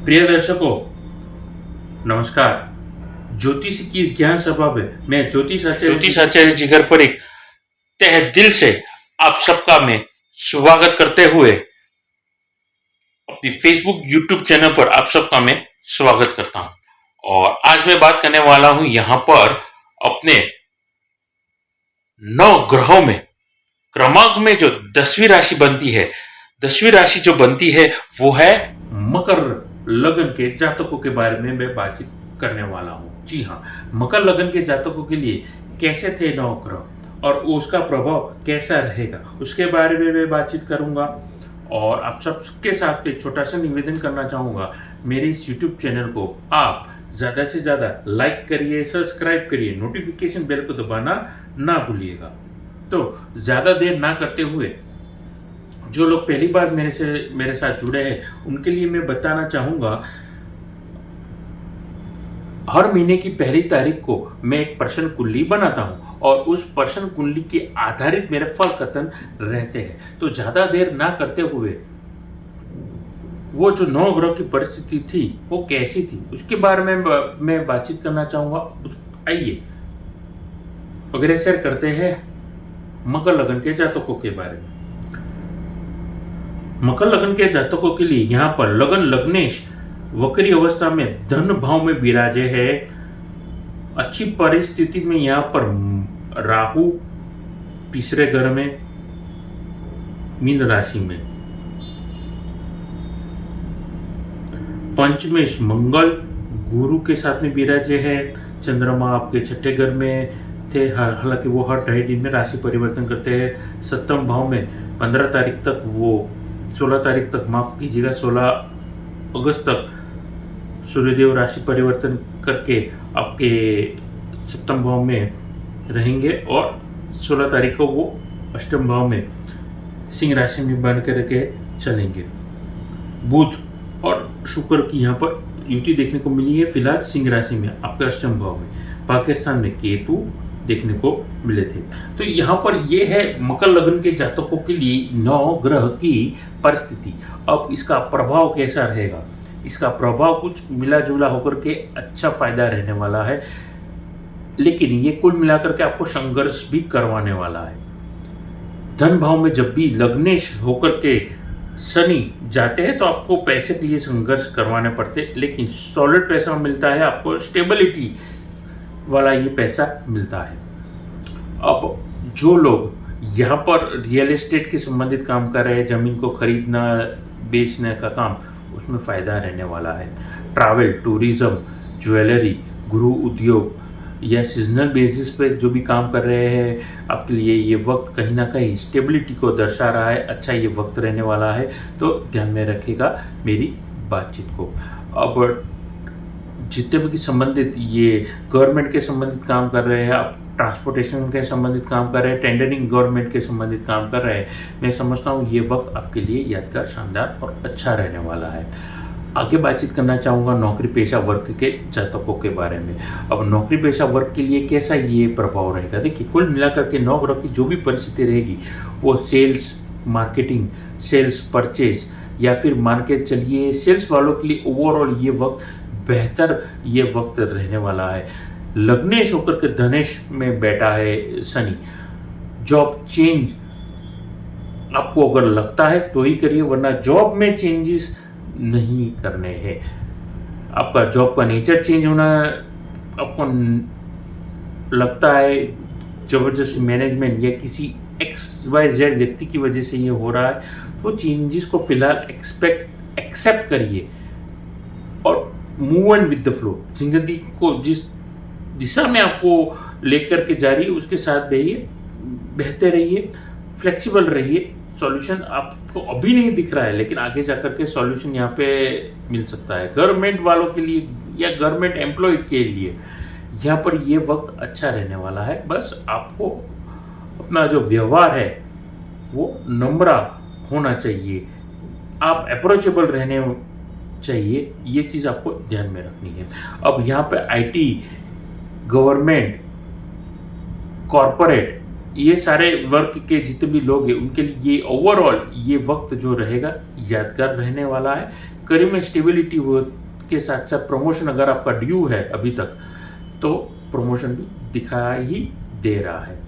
प्रिय दर्शकों, नमस्कार। ज्योतिष की इस ज्ञान सभा में मैं ज्योतिषाचार्य जिगर परीख तहे दिल से आप सबका मैं स्वागत करते हुए अपनी फेसबुक यूट्यूब चैनल पर आप सबका मैं स्वागत करता हूं। और आज मैं बात करने वाला हूं यहां पर अपने 9 ग्रहों में क्रमांक में जो 10वीं राशि बनती है, 10वीं राशि जो बनती है वो है मकर लगन के जातकों के बारे में मैं बातचीत करने वाला हूं। जी हाँ, मकर लगन के जातकों के लिए कैसे थे 9 ग्रह और उसका प्रभाव कैसा रहेगा उसके बारे में मैं बातचीत करूंगा। और आप सबके साथ एक छोटा सा निवेदन करना चाहूंगा, मेरे इस यूट्यूब चैनल को आप ज़्यादा से ज़्यादा लाइक करिए, सब्सक्राइब करिए, नोटिफिकेशन बेल को दबाना ना भूलिएगा। तो ज़्यादा देर ना करते हुए जो लोग पहली बार मेरे साथ जुड़े हैं उनके लिए मैं बताना चाहूँगा, हर महीने की पहली तारीख को मैं एक प्रश्न कुंडली बनाता हूँ और उस प्रश्न कुंडली के आधारित मेरे फल कथन रहते हैं। तो ज़्यादा देर ना करते हुए वो जो 9 ग्रह की परिस्थिति थी वो कैसी थी उसके बारे में मैं बातचीत करना चाहूँगा। आइए अग्रसर करते हैं मकर लगन के जातकों के बारे में। मकर लगन के जातकों के लिए यहाँ पर लगन लग्नेश वक्री अवस्था में धन भाव में विराजे है। अच्छी परिस्थिति में यहाँ पर राहु तीसरे घर में मीन राशि में, पंचमेश मंगल गुरु के साथ में विराजे है। चंद्रमा आपके छठे घर में थे, हालांकि वो हर 2.5 दिन में राशि परिवर्तन करते हैं। 7वें भाव में 15 तारीख तक, वो 16 तारीख तक, माफ कीजिएगा 16 अगस्त तक सूर्यदेव राशि परिवर्तन करके आपके 7वें भाव में रहेंगे और 16 तारीख को वो 8वें भाव में सिंह राशि में बन करके चलेंगे। बुध और शुक्र की यहाँ पर युति देखने को मिली है फिलहाल सिंह राशि में आपके 8वें भाव में। पाकिस्तान में केतु देखने को मिले थे। तो यहाँ पर ये है मकर लगन के जातकों के लिए 9 ग्रह की परिस्थिति। अब इसका प्रभाव कैसा रहेगा, इसका प्रभाव कुछ मिला जुला होकर के अच्छा फायदा रहने वाला है, लेकिन ये कुल मिलाकर के आपको संघर्ष भी करवाने वाला है। धन भाव में जब भी लग्नेश होकर के शनि जाते हैं तो आपको पैसे के लिए संघर्ष करवाने पड़ते, लेकिन सॉलिड पैसा मिलता है, आपको स्टेबिलिटी वाला ये पैसा मिलता है। अब जो लोग यहाँ पर रियल एस्टेट के संबंधित काम कर रहे हैं, जमीन को खरीदना बेचने का काम, उसमें फ़ायदा रहने वाला है। ट्रैवल, टूरिज्म, ज्वेलरी, गृह उद्योग या सीजनल बेसिस पे जो भी काम कर रहे हैं, आपके लिए ये वक्त कहीं ना कहीं स्टेबिलिटी को दर्शा रहा है। अच्छा ये वक्त रहने वाला है, तो ध्यान में रखिएगा मेरी बातचीत को। अब जितने भी संबंधित ये गवर्नमेंट के संबंधित काम कर रहे हैं, आप ट्रांसपोर्टेशन के संबंधित काम कर रहे हैं, टेंडरिंग गवर्नमेंट के संबंधित काम कर रहे हैं, मैं समझता हूँ ये वक्त आपके लिए यादगार, शानदार और अच्छा रहने वाला है। आगे बातचीत करना चाहूँगा नौकरी पेशा वर्ग के जातकों के बारे में। अब नौकरी पेशा वर्ग के लिए कैसा ये प्रभाव रहेगा, देखिए कुल मिलाकर के 9 ग्रह की जो भी परिस्थिति रहेगी वो सेल्स, मार्केटिंग, सेल्स, परचेज या फिर मान के चलिए सेल्स वालों के लिए ओवरऑल ये वक्त बेहतर ये वक्त रहने वाला है। लग्नेश होकर के धनेश में बैठा है शनि। जॉब चेंज आपको अगर लगता है तो ही करिए, वरना जॉब में चेंजेस नहीं करने हैं। आपका जॉब का नेचर चेंज होना आपको लगता है जबरदस्त मैनेजमेंट या किसी XYZ व्यक्ति की वजह से ये हो रहा है, तो चेंजेस को फिलहाल एक्सेप्ट करिए और move and with the flow. जिंदगी को जिस दिशा में आपको लेकर के जा रही है उसके साथ रहिए, बहते रहिए, फ्लेक्सिबल रहिए। सॉल्यूशन आपको अभी नहीं दिख रहा है, लेकिन आगे जाकर के सॉल्यूशन यहाँ पे मिल सकता है। गवर्नमेंट वालों के लिए या गवर्नमेंट एम्प्लॉय के लिए यहाँ पर ये वक्त अच्छा रहने वाला है। बस आपको अपना जो व्यवहार है वो नम्र होना चाहिए, आप अप्रोचेबल रहने चाहिए, ये चीज़ आपको ध्यान में रखनी है। अब यहाँ पे IT, गवर्नमेंट, कॉरपोरेट ये सारे वर्क के जितने भी लोग हैं उनके लिए ये ओवरऑल ये वक्त जो रहेगा यादगार रहने वाला है। करियर में स्टेबिलिटी के साथ साथ प्रमोशन अगर आपका ड्यू है अभी तक तो प्रमोशन भी दिखाई ही दे रहा है।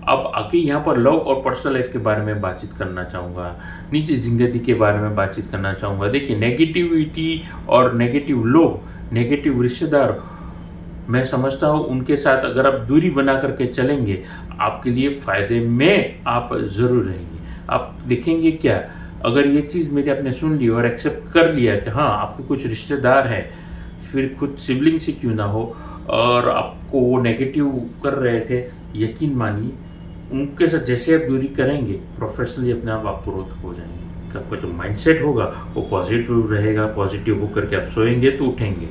अब आगे यहाँ पर लव और पर्सनल लाइफ के बारे में बातचीत करना चाहूँगा, निजी जिंदगी के बारे में बातचीत करना चाहूँगा। देखिए नेगेटिविटी और नेगेटिव लोग, नेगेटिव रिश्तेदार, मैं समझता हूँ उनके साथ अगर आप दूरी बना करके चलेंगे आपके लिए फ़ायदे में आप ज़रूर रहेंगे। आप देखेंगे क्या, अगर ये चीज़ मेरी आपने सुन ली और एक्सेप्ट कर लिया कि हाँ आपके कुछ रिश्तेदार हैं, फिर खुद सिबलिंग से क्यों ना हो, और आपको वो नेगेटिव कर रहे थे, यकीन मानिए उनके साथ जैसे आप दूरी करेंगे प्रोफेशनली अपने आप ग्रोथ हो जाएंगे। आपका जो माइंडसेट होगा वो पॉजिटिव रहेगा, पॉजिटिव होकर के आप सोएंगे तो उठेंगे।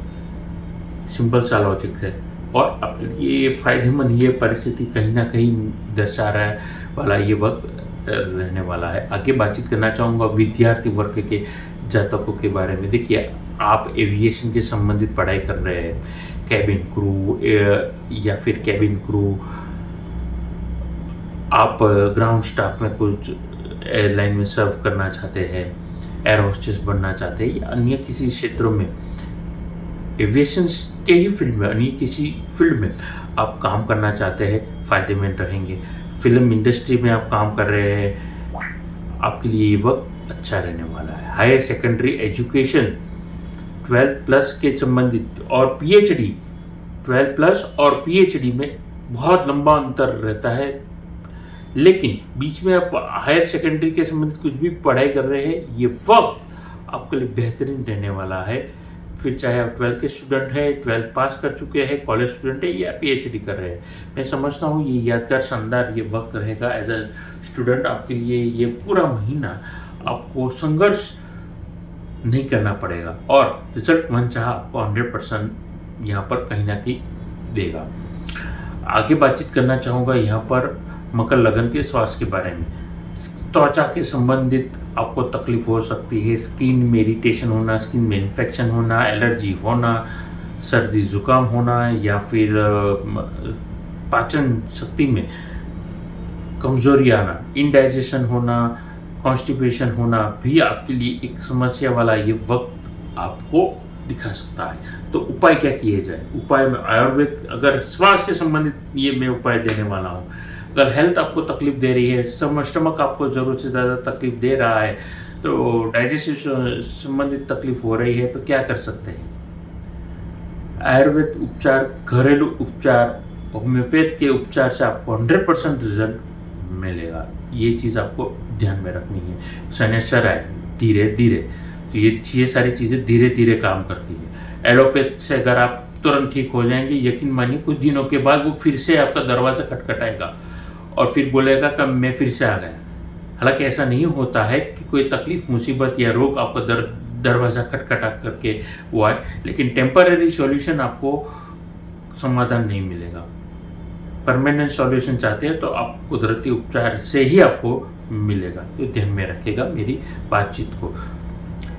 सिंपल सा लॉजिक है और अपने लिए फायदेमंद ये परिस्थिति कहीं ना कहीं दर्शा रहा है वाला ये वक्त रहने वाला है। आगे बातचीत करना चाहूँगा विद्यार्थी वर्ग के जातकों के बारे में। देखिए आप एविएशन के संबंधित पढ़ाई कर रहे हैं, कैबिन क्रू या फिर कैबिन क्रू, आप ग्राउंड स्टाफ में कुछ एयरलाइन में सर्व करना चाहते हैं, एयर होस्टेस बनना चाहते हैं या अन्य किसी क्षेत्रों में, एविएशन के ही फील्ड में, अन्य किसी फील्ड में आप काम करना चाहते हैं, फ़ायदेमंद रहेंगे। फिल्म इंडस्ट्री में आप काम कर रहे हैं, आपके लिए ये वक्त अच्छा रहने वाला है। हायर सेकेंडरी एजुकेशन 12+ के संबंधित और PhD 12+ और PhD में बहुत लंबा अंतर रहता है, लेकिन बीच में आप हायर सेकेंडरी के संबंधित कुछ भी पढ़ाई कर रहे हैं, ये वक्त आपके लिए बेहतरीन रहने वाला है। फिर चाहे आप 12 के स्टूडेंट हैं, 12 पास कर चुके हैं, कॉलेज स्टूडेंट है या PhD कर रहे हैं, मैं समझता हूँ ये यादगार शानदार ये वक्त रहेगा एज अ स्टूडेंट आपके लिए। ये पूरा महीना आपको संघर्ष नहीं करना पड़ेगा और रिजल्ट मनचाहा आपको 100% यहाँ पर कहीं ना कहीं देगा। आगे बातचीत करना चाहूँगा यहाँ पर मकर लगन के स्वास्थ्य के बारे में। त्वचा के संबंधित आपको तकलीफ हो सकती है, स्किन में इरिटेशन होना, स्किन में इन्फेक्शन होना, एलर्जी होना, सर्दी जुकाम होना या फिर पाचन शक्ति में कमजोरी आना, इंडाइजेशन होना, कॉन्स्टिपेशन होना भी आपके लिए एक समस्या वाला ये वक्त आपको दिखा सकता है। तो उपाय क्या किए जाए? उपाय में आयुर्वेद, अगर श्वास के संबंधित ये मैं उपाय देने वाला हूँ। अगर हेल्थ आपको तकलीफ दे रही है, स्टमक आपको ज़रूरत से ज़्यादा तकलीफ दे रहा है, तो डाइजेस्टिव संबंधित तकलीफ हो रही है, तो क्या कर सकते हैं? आयुर्वेद उपचार, घरेलू उपचार, होम्योपैथ के उपचार से आपको 100% रिजल्ट मिलेगा। ये चीज़ आपको ध्यान में रखनी है। शनैश्चर आए धीरे धीरे, तो ये सारी चीज़ें धीरे धीरे काम करती है। एलोपैथ से अगर आप तुरंत ठीक हो जाएंगे, यकीन मानिए कुछ दिनों के बाद वो फिर से आपका दरवाज़ा खटखटाएगा और फिर बोलेगा कि मैं फिर से आ गया। हालांकि ऐसा नहीं होता है कि कोई तकलीफ, मुसीबत या रोग आपका दरवाज़ा खटखटा करके वो आए, लेकिन टेम्पररी सॉल्यूशन आपको समाधान नहीं मिलेगा। परमानेंट सॉल्यूशन चाहते हैं तो आप कुदरती उपचार से ही आपको मिलेगा। तो ध्यान में रखिएगा मेरी बातचीत को।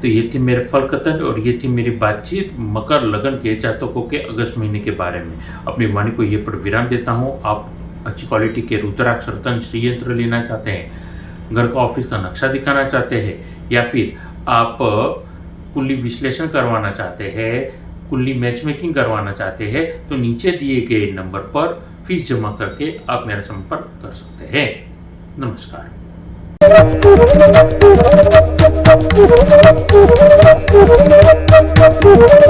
तो ये थी मेरे फलकथन और ये थी मेरी बातचीत मकर लगन के जातकों के अगस्त महीने के बारे में। अपनी वाणी को ये पर विराम देता हूँ। आप अच्छी क्वालिटी के रुद्राक्ष रतन श्री यंत्र लेना चाहते हैं, घर का ऑफिस का नक्शा दिखाना चाहते हैं, या फिर आप कुंडली विश्लेषण करवाना चाहते हैं, कुंडली मैच मेकिंग करवाना चाहते हैं, तो नीचे दिए गए नंबर पर फीस जमा करके आप मेरा संपर्क कर सकते हैं। नमस्कार। Thank you.